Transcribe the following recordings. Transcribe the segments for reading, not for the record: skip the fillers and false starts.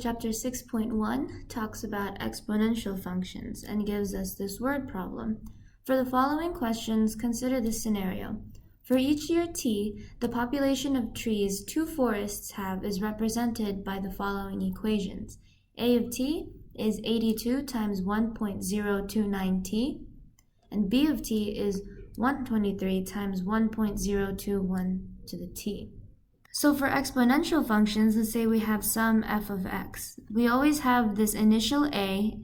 chapter 6.1 talks about exponential functions and gives us this word problem. For the following questions, consider this scenario. For each year t, the population of trees two forests have is represented by the following equations. A of t is 82 times 1.029t, and b of t is 123 times 1.021 to the t. So for exponential functions, let's say we have some f of x. We always have this initial a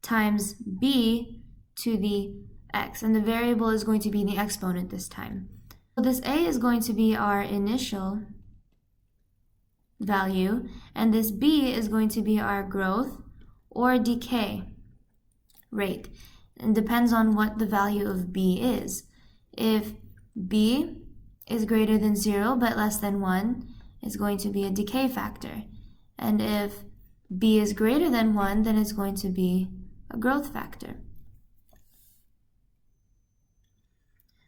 times b to the x, and the variable is going to be the exponent this time. So this a is going to be our initial value, and this b is going to be our growth or decay rate. It depends on what the value of b is. If b is greater than 0 but less than 1, it's going to be a decay factor. And if b is greater than 1, then it's going to be a growth factor.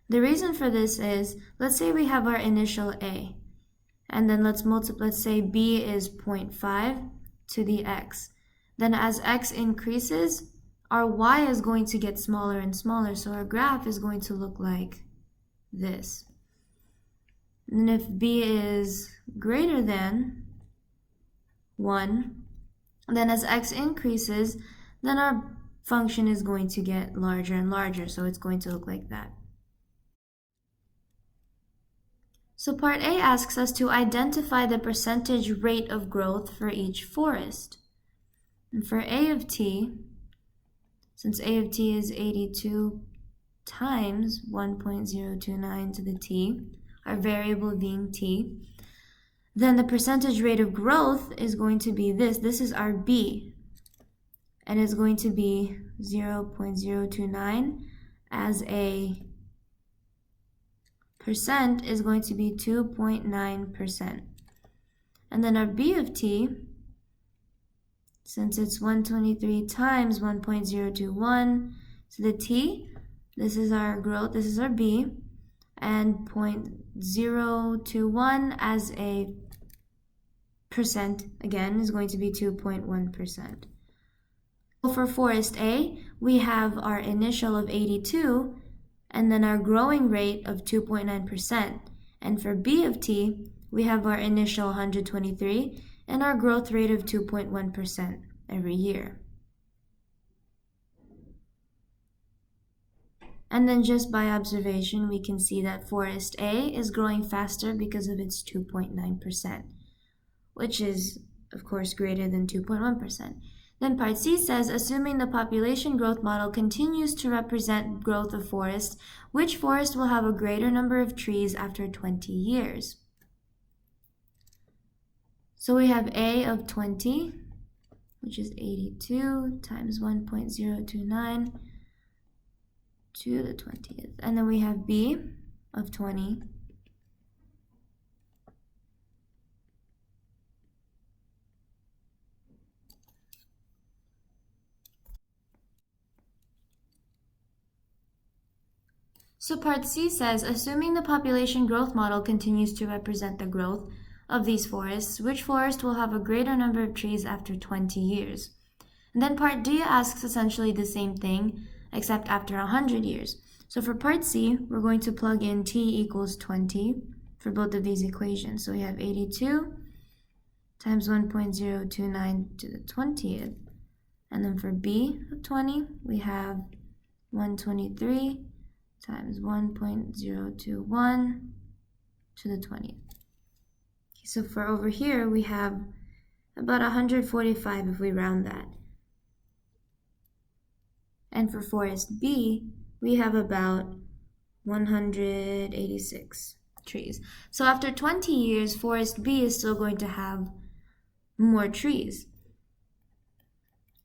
The reason for this is, let's say we have our initial a, and then let's say b is 0.5 to the x. Then as x increases, our y is going to get smaller and smaller, so our graph is going to look like this. And if b is greater than 1, then as x increases, then our function is going to get larger and larger, so it's going to look like that. So part A asks us to identify the percentage rate of growth for each forest. And for a of t, since a of t is 82 times 1.029 to the t, our variable being t, then the percentage rate of growth is going to be this. This is our b, and it's going to be 0.029 as a percent is going to be 2.9%. And then our b of t, since it's 123 times 1.021 to the t, this is our growth, this is our b, and 0.021 as a percent, again, is going to be 2.1%. For forest A, we have our initial of 82, and then our growing rate of 2.9%. And for B of t, we have our initial 123, and our growth rate of 2.1% every year. And then just by observation, we can see that forest A is growing faster because of its 2.9%, which is, of course, greater than 2.1%. Then part C says, assuming the population growth model continues to represent growth of forest, which forest will have a greater number of trees after 20 years? So we have A of 20, which is 82 times 1.029 to the 20th. And then we have B of 20, so part C says, assuming the population growth model continues to represent the growth of these forests, which forest will have a greater number of trees after 20 years? And then part D asks essentially the same thing, except after 100 years. So for part C, we're going to plug in t equals 20 for both of these equations. So we have 82 times 1.029 to the 20th. And then for B of 20, we have 123 times 1.021 to the 20th. Okay, so for over here, we have about 145 if we round that. And for forest B, we have about 186 trees. So after 20 years, forest B is still going to have more trees.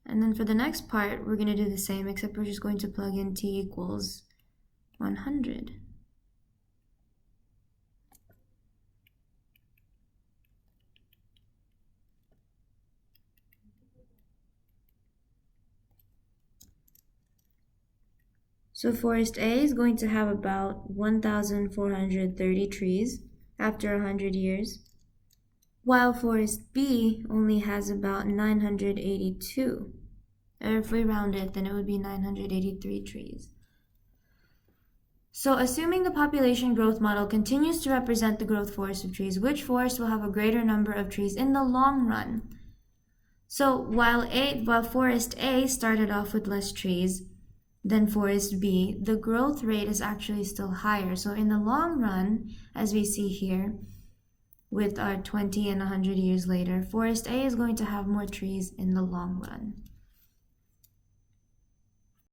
And then for the next part, we're going to do the same, except we're just going to plug in t equals 100. So forest A is going to have about 1,430 trees after 100 years. while forest B only has about 982. Or if we round it, then it would be 983 trees. So assuming the population growth model continues to represent the growth forest of trees, which forest will have a greater number of trees in the long run? So while forest A started off with less trees than forest B, the growth rate is actually still higher. So in the long run, as we see here, with our 20 and 100 years later, forest A is going to have more trees in the long run.